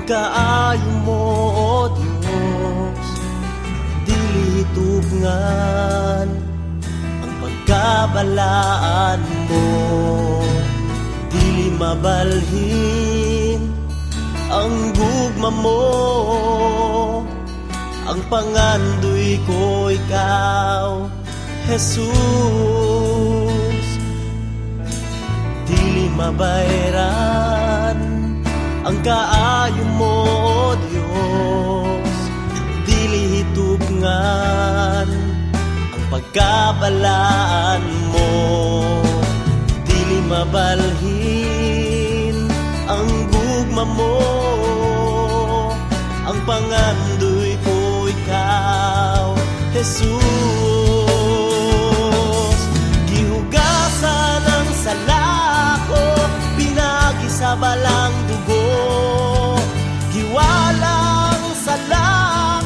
kaayo mo, O Diyos, dili tugnan ang pagkabalaan mo, dili mabalhin ang gugma mo. Ang pangandoy ko ikaw, Jesus, dili mabayran ang kaayo mo, O Diyos, dili hitugnan ang pagkabalaan mo, dili mabalhin ang gugma mo. Ang pangandoy ko ikaw, Jesus, gihugasan ang sala ko, binagi sa balang dugo, giwalang sala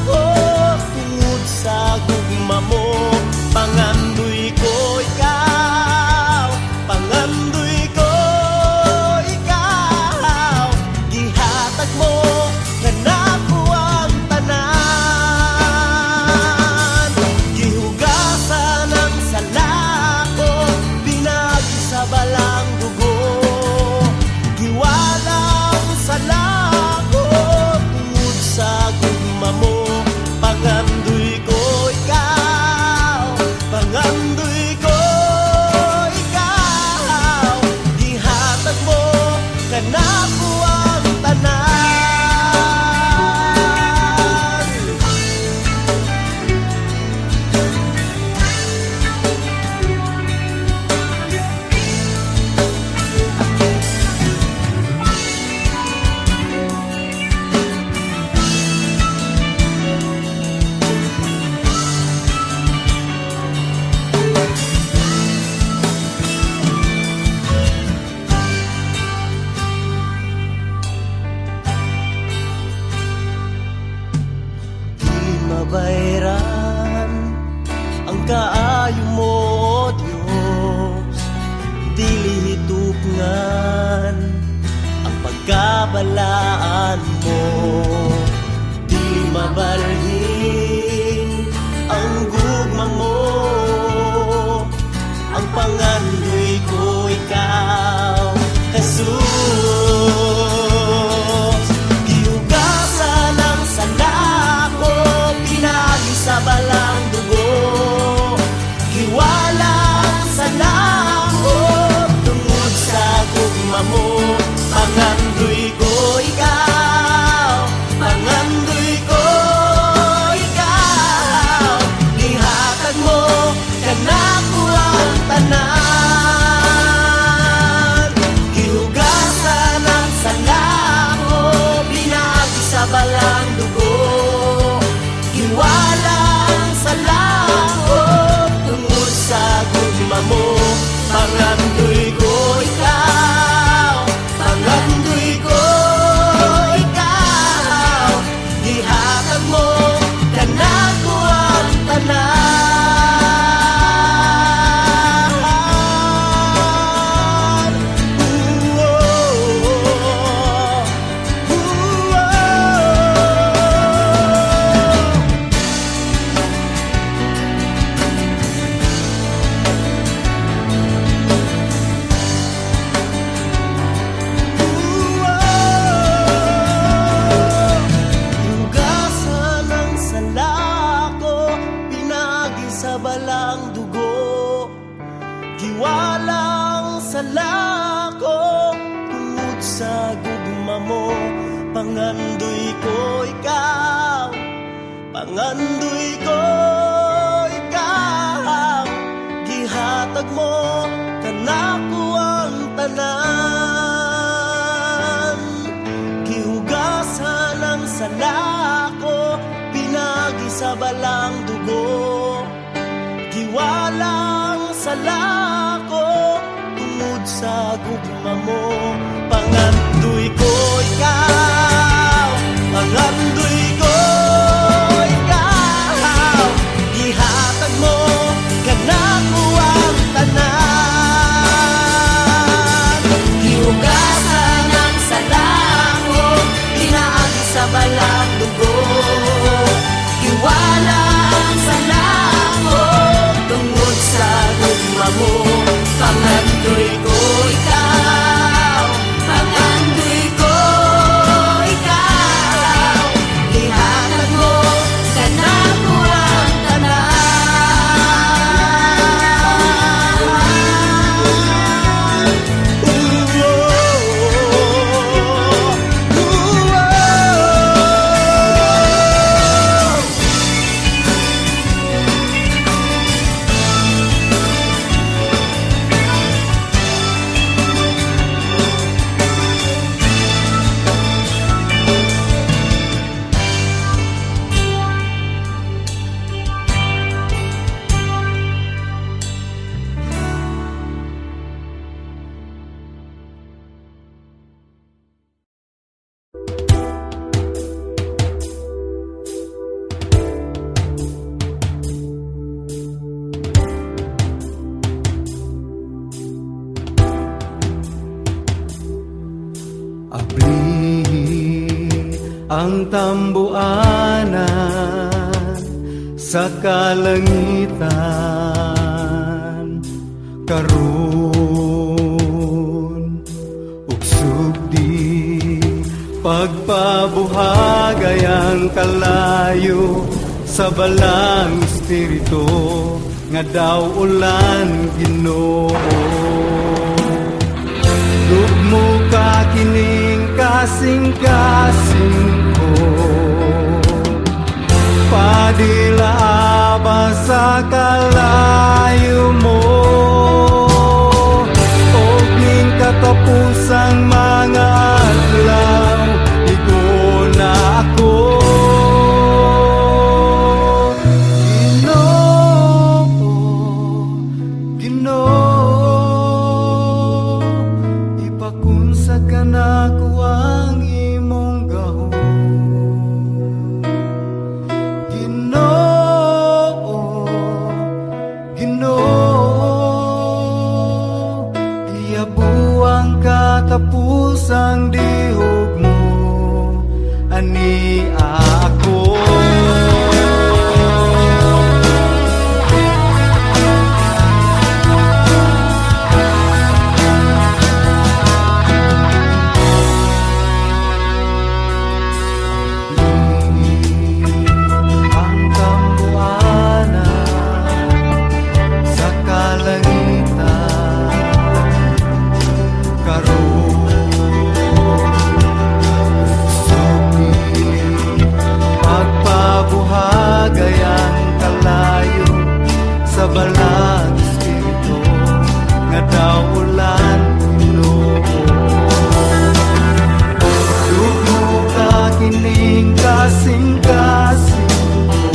ko tungod sa gugma mo. Pangandoy ko ikaw, pangandoy ko ikaw, gihatag mo kanako ang tanan. Gihugasan ang sala ko, binagi sa balang dugo, giwalang sala ko tungod sa gugma mo. Pangandoy ko ikaw, pangandoy ko ikaw, gihatag mo kanako ang tanan. Mabayran ang kaayo mo, O Diyos, dili hitugnan ang pagkabalaan mo, dili mabalhin ang gugma mo. Ang pangandoy ko ikaw, Jesus, gihugasan ang sala ko, binagi sa balang dugo, giwalang sala ko tungod sa gugma mo. Pangandoy ko ikaw, pangandoy ko ikaw, gihatag mo kanako ang tanan. Gihugasan ang sala ko, binagi sa balang dugo, giwalang sala ko tungod sa gugma mo. Pangandoy ko ikaw, pangandoy ko ikaw, gihatag mo kanako ang tanan. Hugasan ang sala ko, binagi sa balang dugo, giwalang sala ko tungod sa gugma mo. Pangandoy ko ikaw, pangandoy ko ikaw, gihatag mo kanako ang tanan. Gihugasan ang sala ko, binagi sa balang dugo, giwalang sala ko tungod sa gugma mo. Pangandoy ko ikaw, pangandoy ko ikaw, gihatag mo kanako ang tanan. Gihugasan ang sala ko, binagi ang tambuanan sa kalangitan karon ugsog di pagpabuhagay ang kalayo sa balang espiritu nga daw ulan Ginoo. Lugmo ka kining kasing-kasing ko, padila ba sa kalayo mo, o ning katapusang mga adlaw, igo na ako. Ipakunsad ka na ko ang imong gahom. Ginoo, Ginoo, iyabuang katapusang dihog mo, ani ako. Sa balang espiritu nga daw ulan Ginoo. Lugmo ka kining kasing-kasing ko,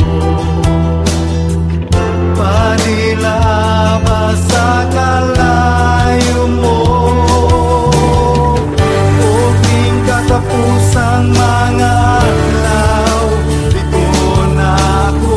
padila ba sa kalayo mo, o ning katapusang mga adlaw, igo na ako.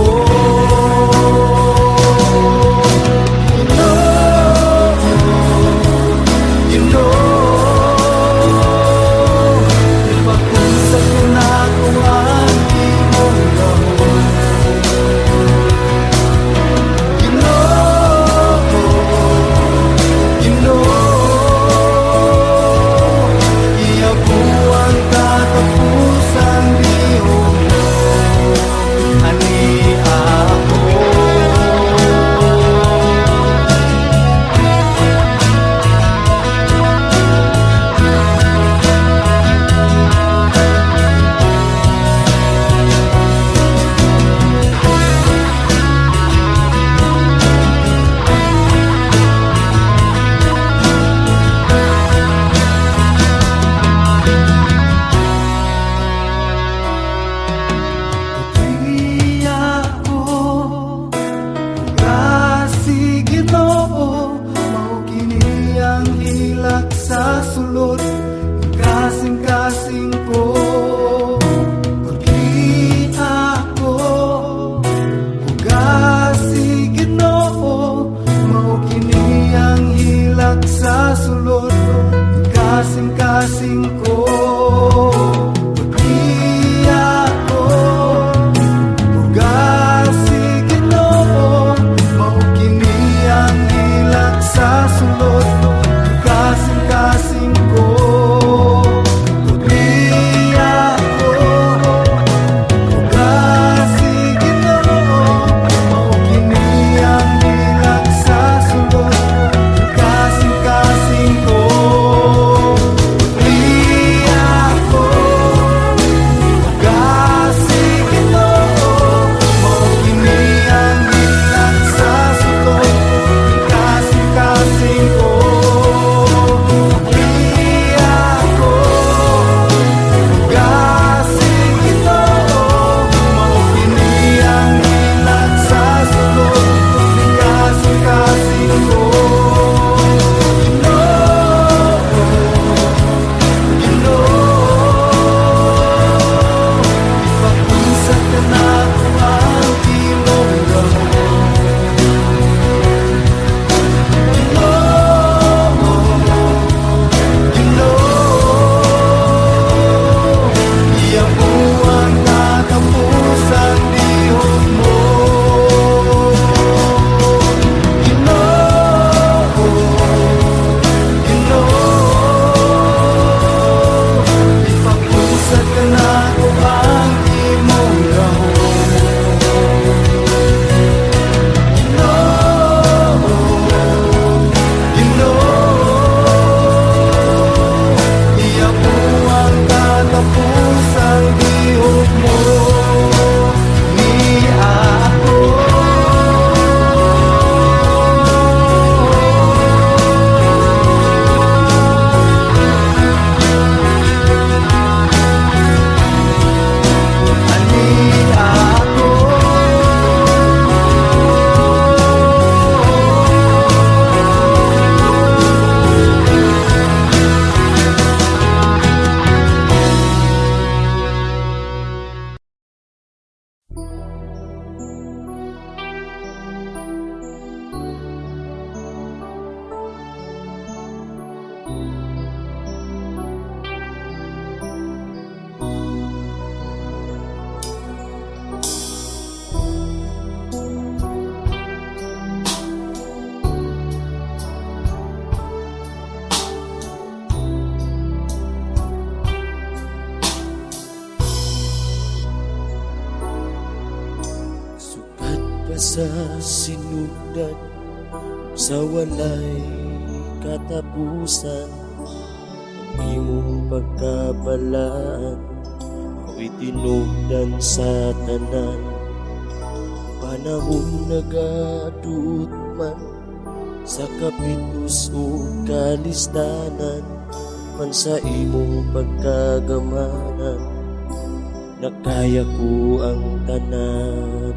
Sa sulod, kasing-kasing ko, kundi ako, ugasi Ginoo, mao kini ang hilak sa sulod, kasing-kasing ko, kundi ako, ugasi Ginoo, mao kini ang hilak sa sinugdan, sa walay katapusan. Ang imong pagkabalaan, ako'y tinugdan sa tanan. Panahon nagaduot man sa kapitus o kalistanan, man sa imong pagkagamanan, nakaya ko ang tanan.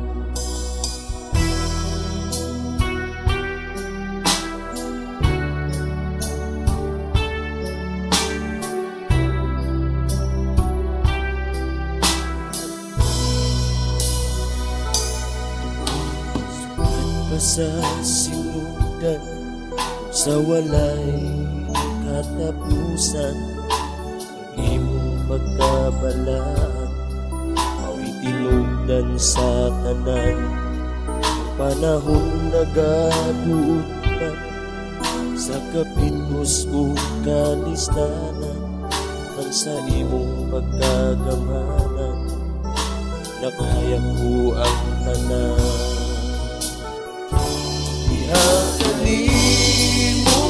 Sa sinugdan, sa walay katapusan, ang imong pagkabalaan, ako'y tinugdan sa tanan. Panahon nagaduot man sa kapitus o kalistanan, man sa imong pagkagamanan, nakaya ko ang tanan. Kanimo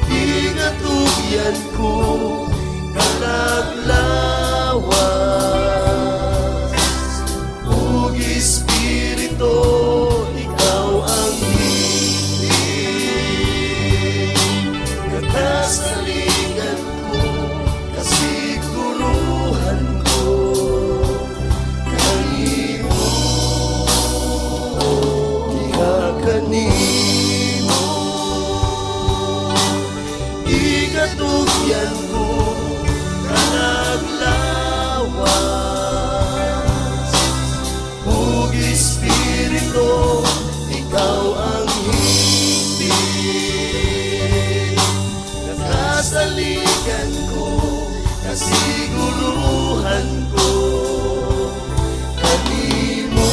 igatugyan ko kalaglawas, ug Espiritu ikaw ang hingpit, kakasalingan ko, kasiguruhan ko. Kanimo igatugyan ko kalaglawas, ug Espiritu ikaw ang hingpit, nakasaligan ko, kasiguruhan ko. Kanimo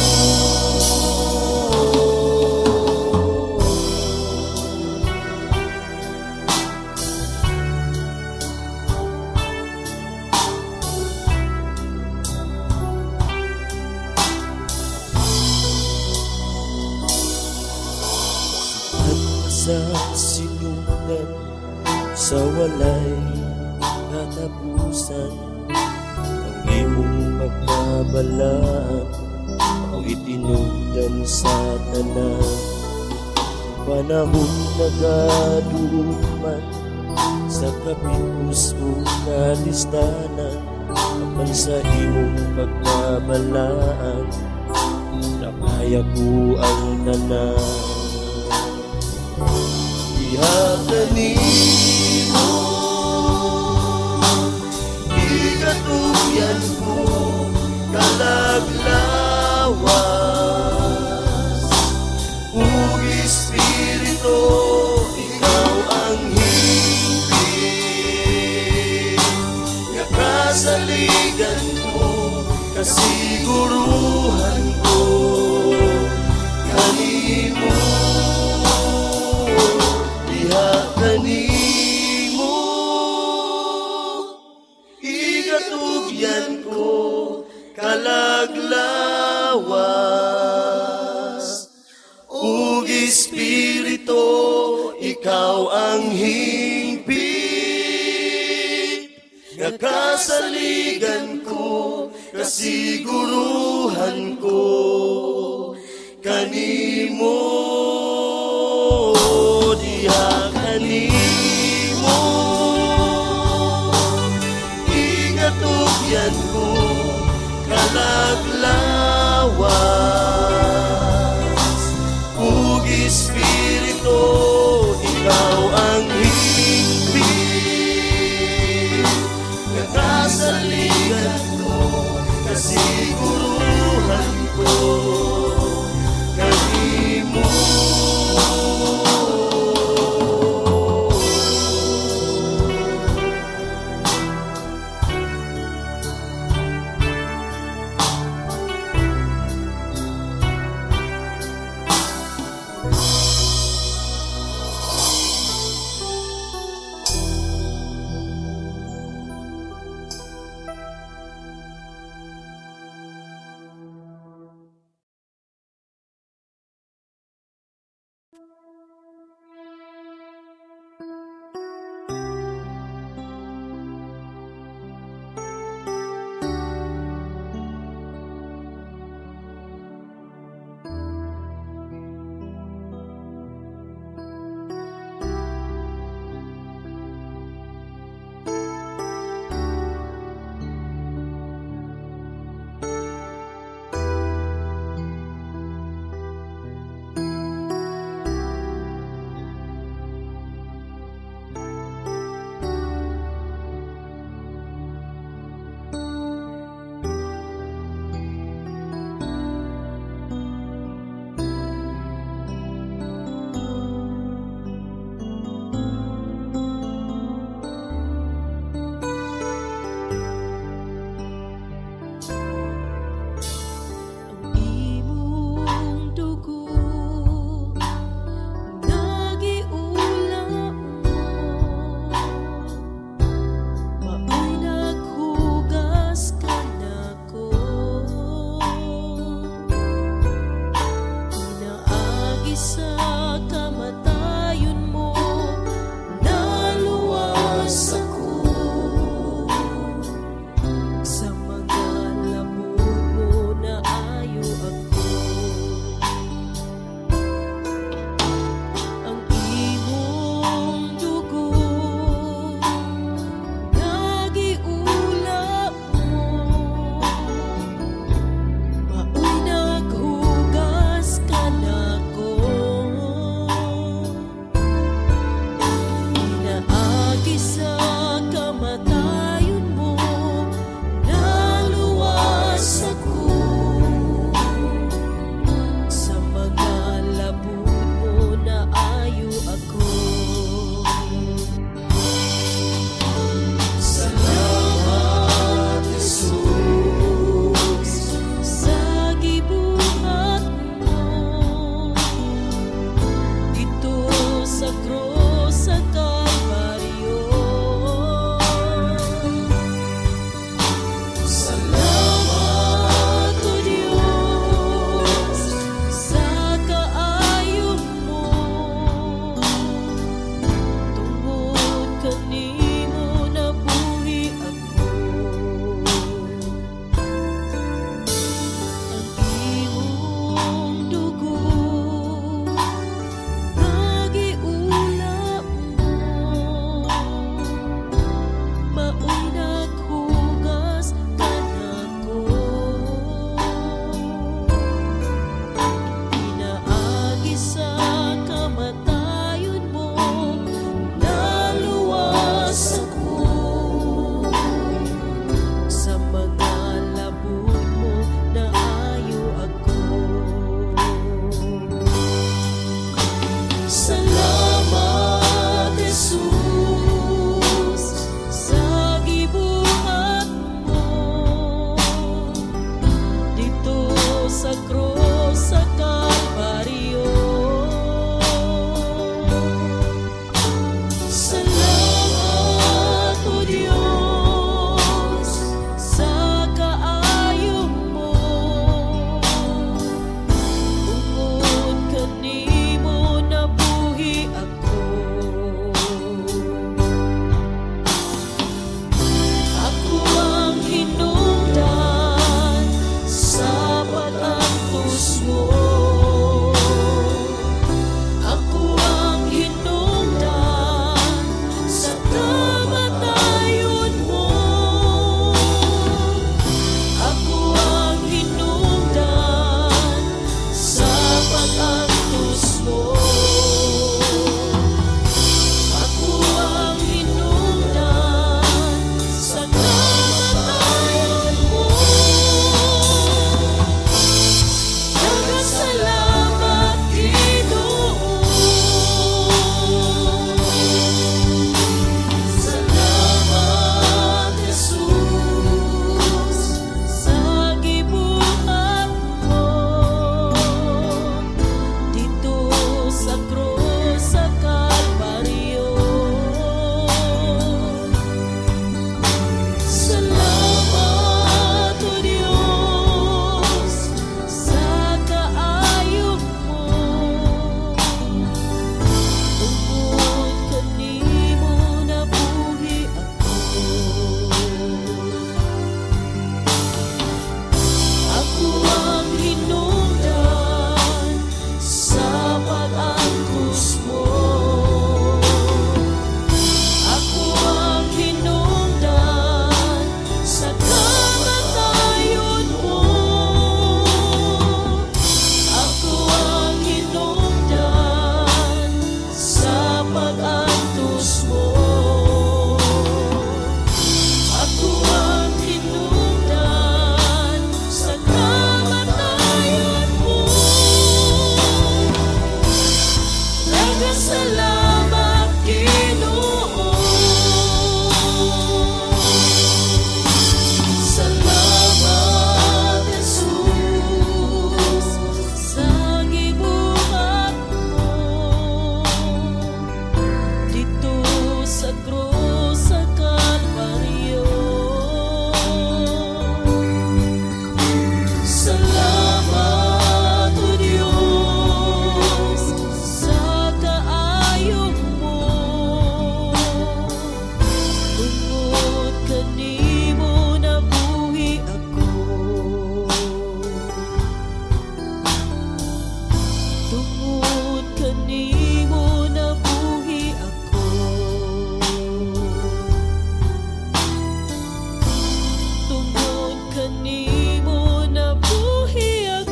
sa sinugdan, sa walay katapusan, ang imong pagkabalaan, ako'y tinugdan sa tanan. Panahon nagaduot man sa kapitus o kalistanan, apan sa imong pagkabalaan, nakaya ko ang tanan. Kanimo igatugyan ko kalaglawas, ug Espiritu ikaw ang hingpit, nakasaligan ko, kasiguruhan ko. Kanimo kanimo igatugyan ko kalaglawas, ug Espiritu ikaw ang hingpit, nakasaligan ko, kasiguruhan ko. Kanimo kanimo igatugyan ko kalaglawas, ug Espiritu ikaw ang hingpit, nakasaligan ko, kasiguruhan ko. Kanimo Tungod kanimo nabuhi ako. Tungod kanimo nabuhi ako.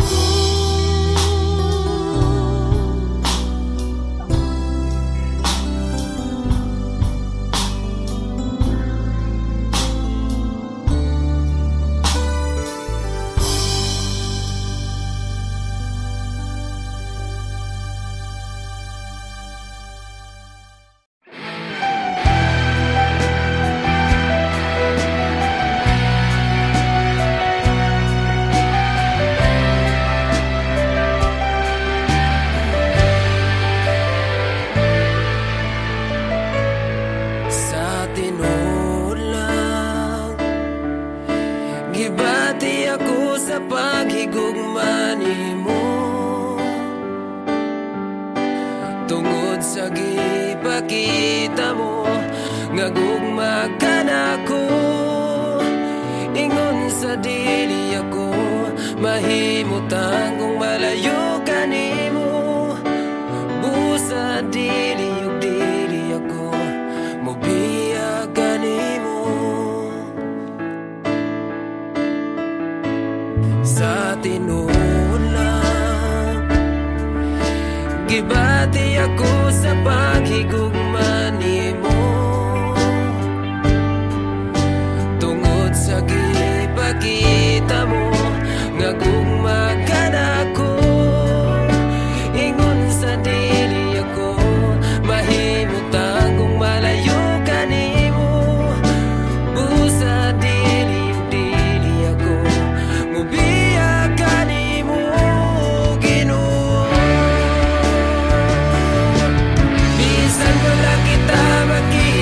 Sa tinulang gibati ako sa paghigugma nimo, tungod sa gipakita mo nga gugma ka nako. Ingon sa dili ako mahimutang kung malayo ka nimo. Busa dili ug dili ako mobiya kanimo. Sa tinulang gibati ako sa paghigugma nimo, tungod sa gipakita mo nga gugma ka nako. Ingon sa dili ako mahimutang kung malayo ka nimo. Busa dili ug dili ako mobiya kanimo, Ginoo. Bisan wala kita makita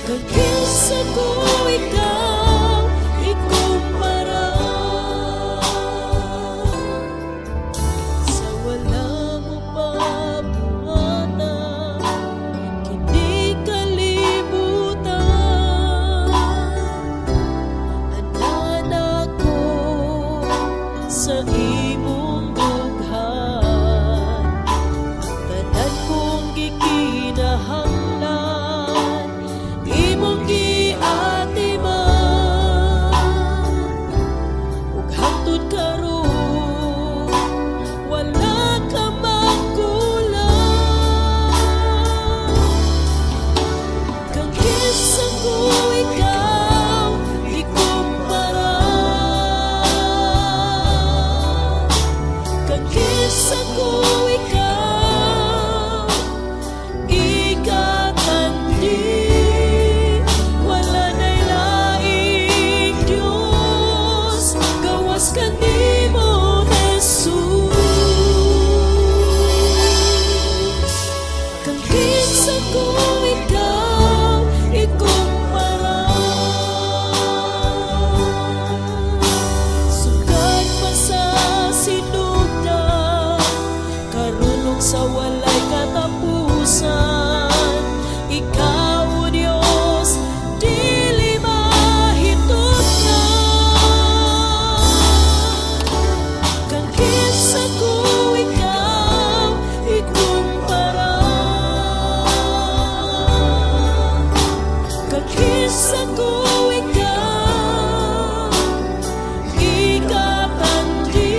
Kagisa ko ikaw ikumpara sa wala mo pabuhatan, kini kalibutan. Anak ko sa imong dughan, tanan kong gikinahanglan imong giatiman. Ug hangtod karon wala ka magkulang. Kagisa ko ikaw ikumpara, kagisa ko ikaw ikatandi. Wala na'y laing Diyos gawas kanimo Jesus. Kagisa ko ikaw ikumpara, sugad pa sa sinugdan, karunong sa walay katapusan. Ikaw, O Diyos, dili mahitunggan. Kagisa ko ikaw ikumpara, kagisa ko ikaw ikatandi.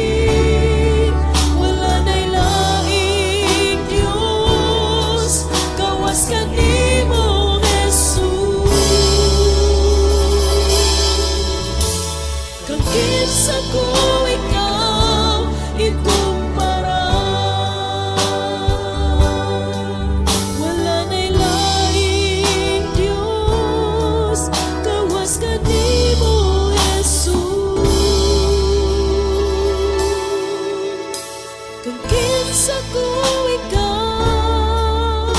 Wala na'y laing Diyos gawas kanimo Jesus. Kagisa ko ikaw ikumpara, wala na'y laing Diyos gawas kanimo Jesus. Kagisa ko ikaw,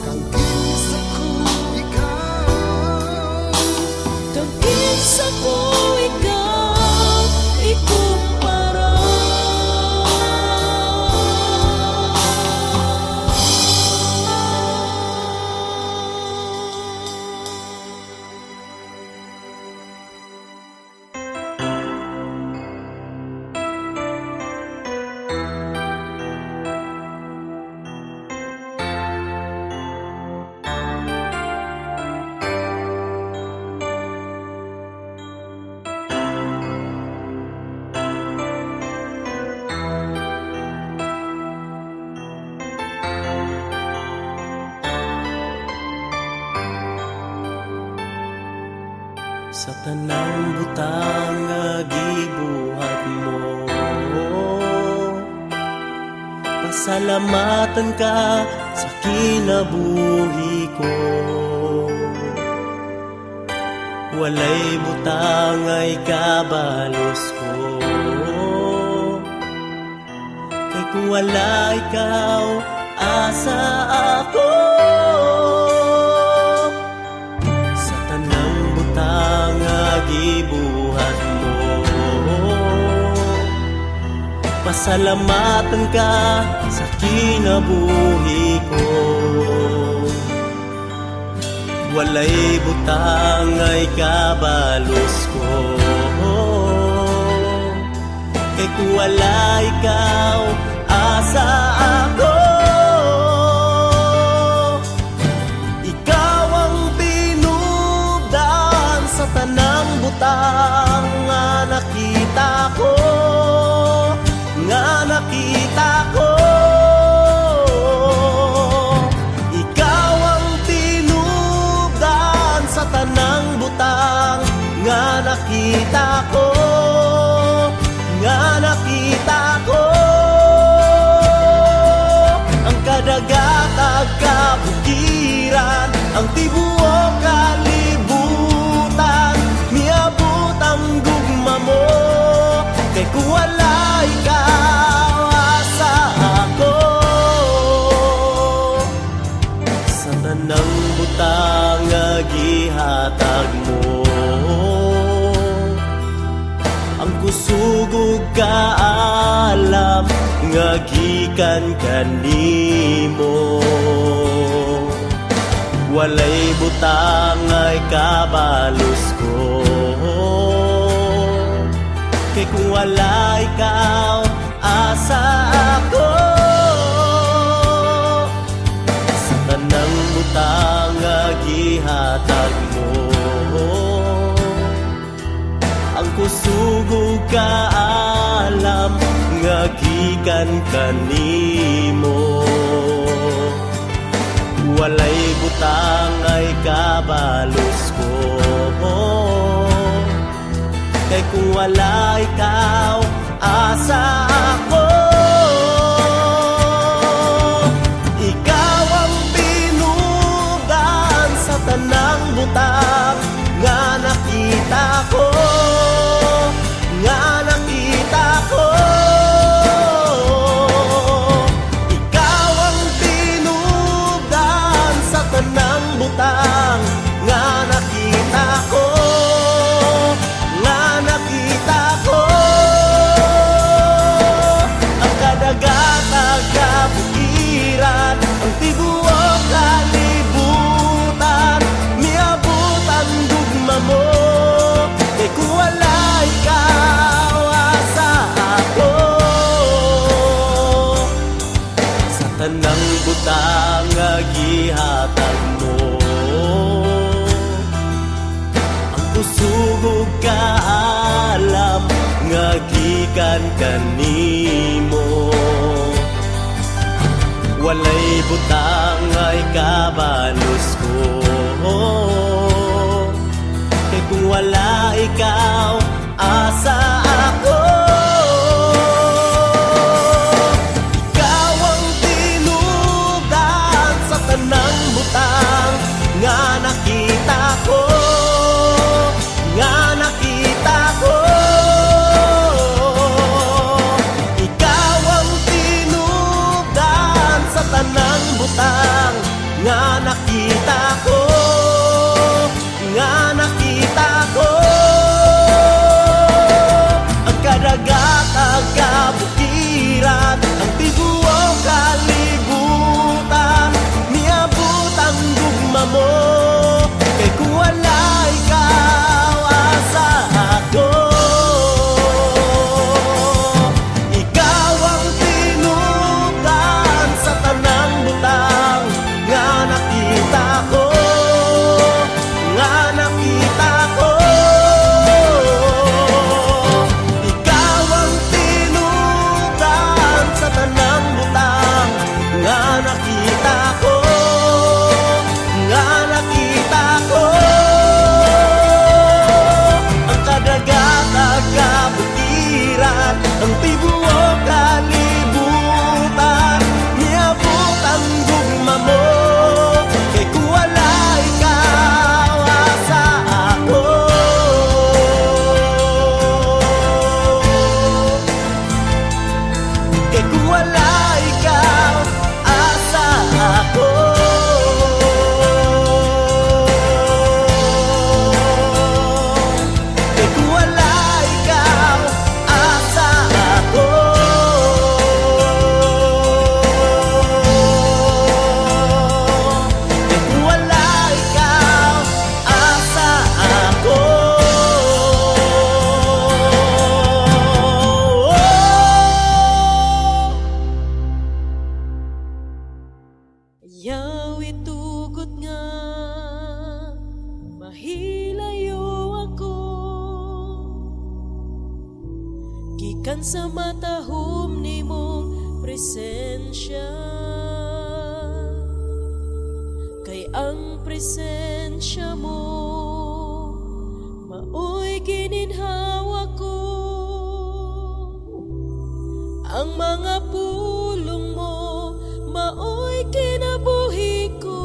Kagisa ko ikaw, kagisa ko ikaw ikumpara. Sa tanang butang nga gibuhat mo, pasalamatan ka sa kinabuhi ko. Walay butang ay kabalos ko, kay kung wala ikaw, asa ako. Sa tanang butang nga gibuhat mo, pasalamatan ka sa kinabuhi ko. Walay butang ay kabalos ko, kay kung wala ikaw, asa ako. Ikaw ang pinugdan sa tanang butang nga nakita ko, nga nakita ko. Ikaw ang pinugdan sa tanang butang nga nakita ko, nga nakita ko. Ang kadagatag kabukiran, ang tibuok kalibutan, miabot ang gugma mo, kay kung wala ikaw, asa ako. Sa tanang butang nga gihatag mo. Ang kusog ug kaalam nga gikan kanimo. Walay butang ay kabalos ko, kay kung wala ikaw, asa ako. Sa tanang butang nga gihatag mo, ang kusog ug kaalam nga gikan kanimo. Walay butang ay kabalos ko, kay kung wala ikaw, asa ako. Ikaw ang binugan sa tanang butang nga nakita ko, nga nakita ko. Ikaw ang binugan sa tanang butang nga nakita ko, nga nakita ko. Ang kadagatag kabukiran, ang tibuok kalibutan, miabot ang dugma mo, kay kung wala ikaw, asa ako. Sa tanang butang nga gihatag mo, ang kusog ug kaalam nga gikan kanimo. Walay butang ay kabalos ko, kay kung wala ikaw, asa ako. Ikaw ang tinugan sa tanang butang nga nakita ko, nga nakita ko. Ikaw ang tinugan sa tanang butang nga nakita ko, nga nakita ko. Ang kadagatag kabukiran, ang tibuok kalibutan, miabot ang dugma mo, kay kung wala ikaw, asa ako. Ikaw ang tinugan sa tanang butang nga nakita ko, nga nakita ko. Ikaw ang tinugan sa tanang butang nga nakita ko, nga nakita ko. Ang kadagatag kabukiran, ang tibuok kalibutan, miabot ang dugma mo, kay kung wala ikaw, asa ako. Kay kung wala ikaw, asa ako. Kay kung wala ikaw, asa ako. Kay kung wala ikaw, asa ako. Ayaw itugot nga mahilayo ako, gikan sa matahom nimong presensya, kay ang presensya mo maoy gininhawa ko. Ang mga pulong mo maoy kinabuhi ko.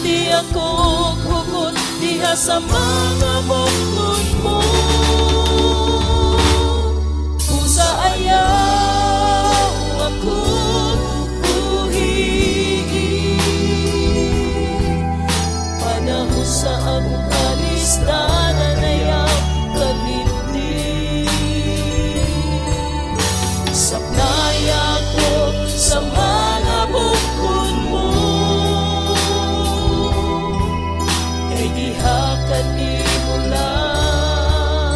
Ngiti ako hugot diha sa mga bukod mo. Pusa ayaw ako buhi, panahon sa akong kalistanan ayaw kalindi. Sapnay ako sa mga bukod mo, kay diha kanimo lang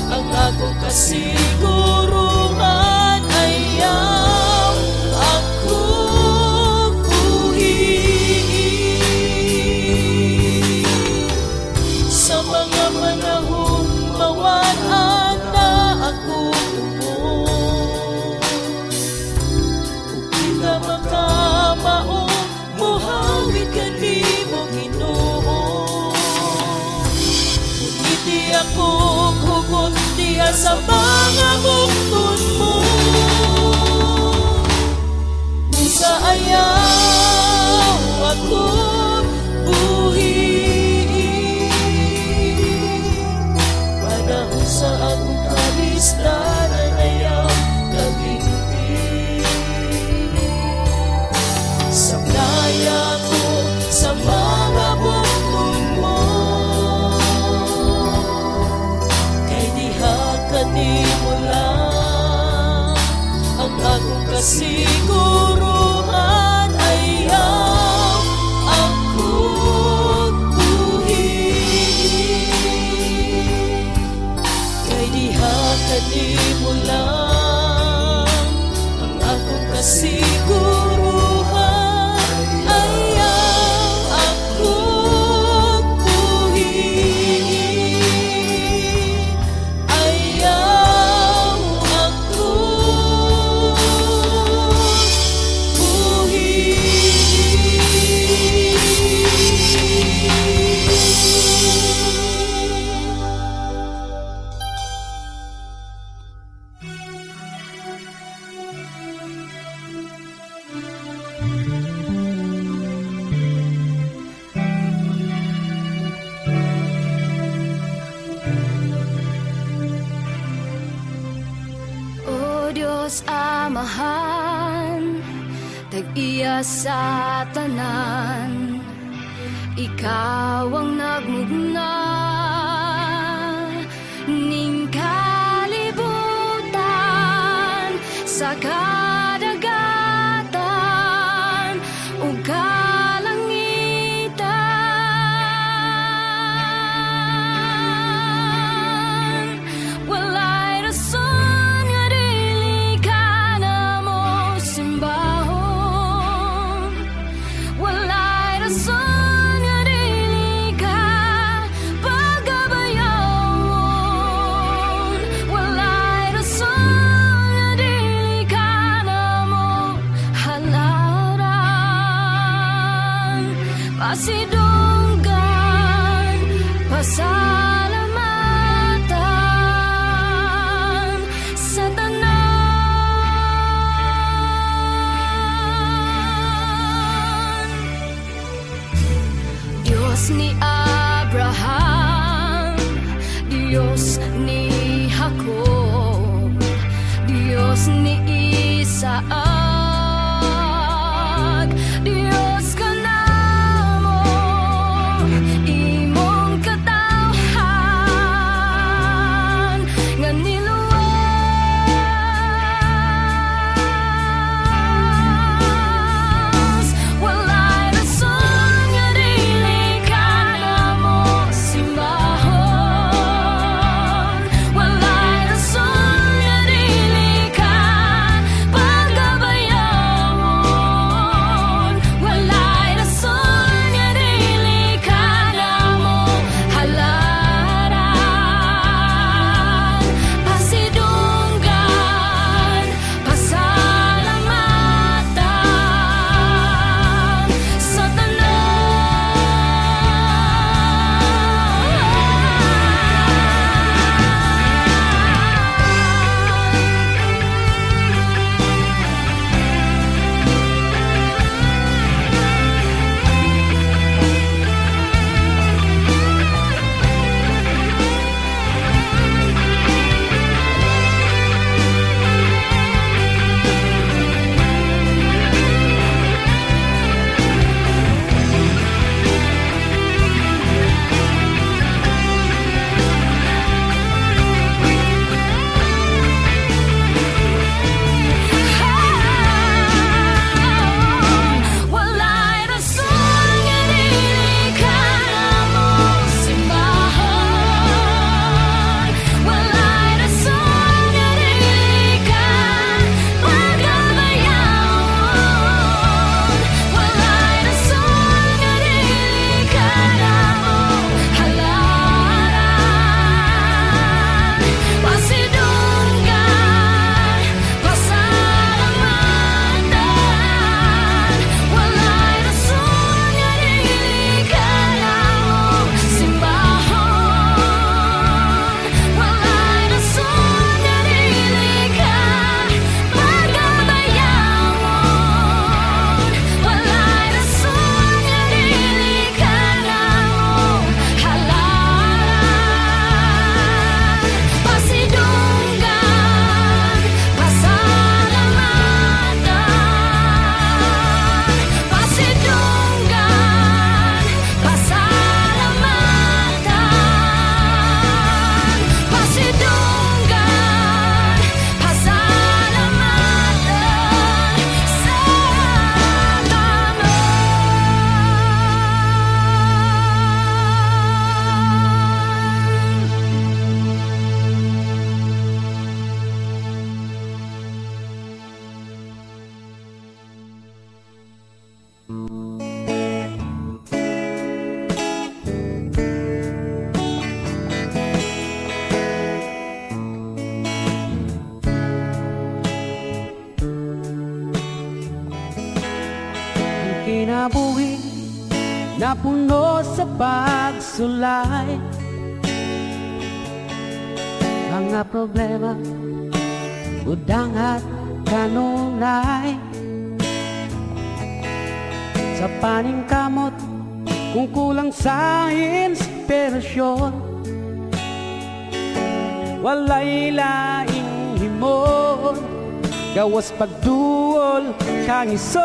ang akong kasiguruhan. Ayaw ako buhi sa mga panahong mawaan na ako mo. Di ka makamao, muhawid ka di mo Ginoo. Ngiti ako hugot diha sa mga bukod mo. Pusa ayaw ako buhi, panahon sa akong kalistanan ayaw kalindi. Sablay ako sa mga bukod mo, kay diha kanimo lang ang akong kasiguruhan. Ayaw ako buhi, kay diha kanimo lang ang akong kasiguruhan. Ayaw ako buhi, ayaw ako buhi. O Diyos Amahan, tag-iya sa tanan, Ikaw ang nagmugna ning kalibutan sa kadagatan ug kalangitan. Walay rason nga dili ka na mo simbahon. Walay rason nga dili ka pagabayon. Walay rason nga dili ka na mo halaran. Pasidunggan, pasalamatan sa tanan. Diyos ni Abraham, Diyos ni Jacob, Diyos ni Isaac, Diyos ka namo, imong katawhan nga niluwas. Walay rason nga dili ka namo simbahon. Walay rason nga dili ka pagabayon. napuno sa pagsulay. Mga problema udang at kanunay, sa paningkamot kung kulang sa inspirasyon. Walay laing himon, gawas pagduol kang isos.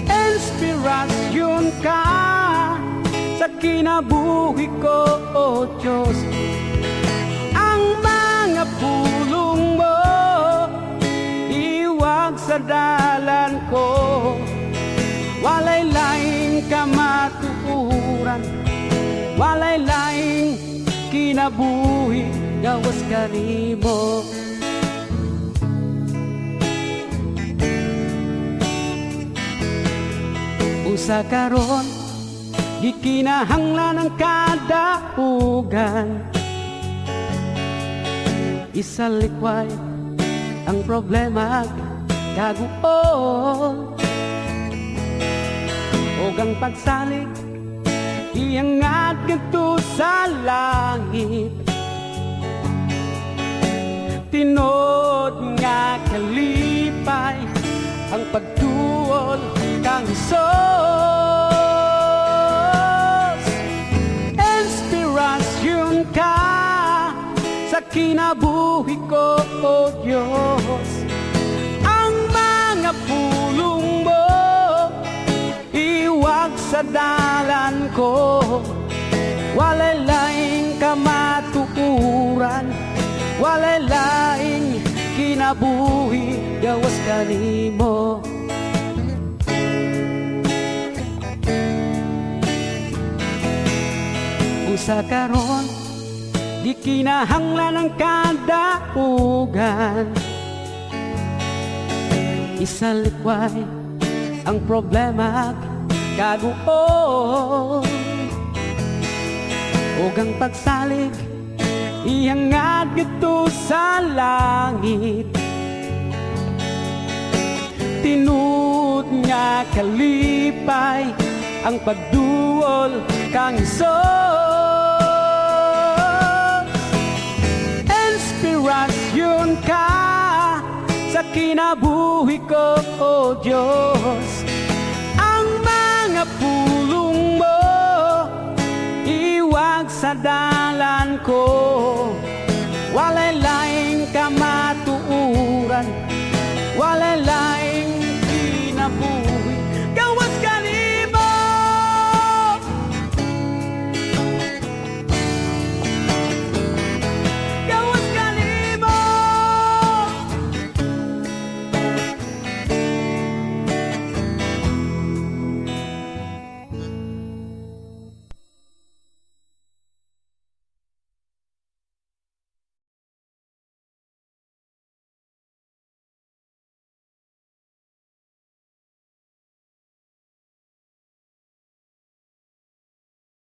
Inspirasyon ka sa kinabuhi ko, O Diyos. Ang mga pulong mo iwag sa dalan ko. Walay laing kamatuuran, walay laing kinabuhi, gawas kanimo. Usa karon di kinahanglan ang kadaugan, isalikway ang problema kaguol. Og ang pagsalig iangat kadto sa langit, tinod nga kalipay ang pagtuol kang Hesus. Inspirasyon ka sa kinabuhi ko, O Diyos. Ang mga pulong mo iwag sa dalan ko, walay laing kamatuuran, walay laing kinabuhi, gawas kanimo. Usa karon di kinahanglan ang kadaugan, isalikway ang problema kaguol. Og ang pagsalig iangat kadto sa langit, tinud nga kalipay ang pagduol kang Hesus. Inspirasyon ka sa kinabuhi ko, O Diyos. Ang mga pulong mo iwag sa dalan ko, walay laing kamatuuran, walay laing kinabuhi,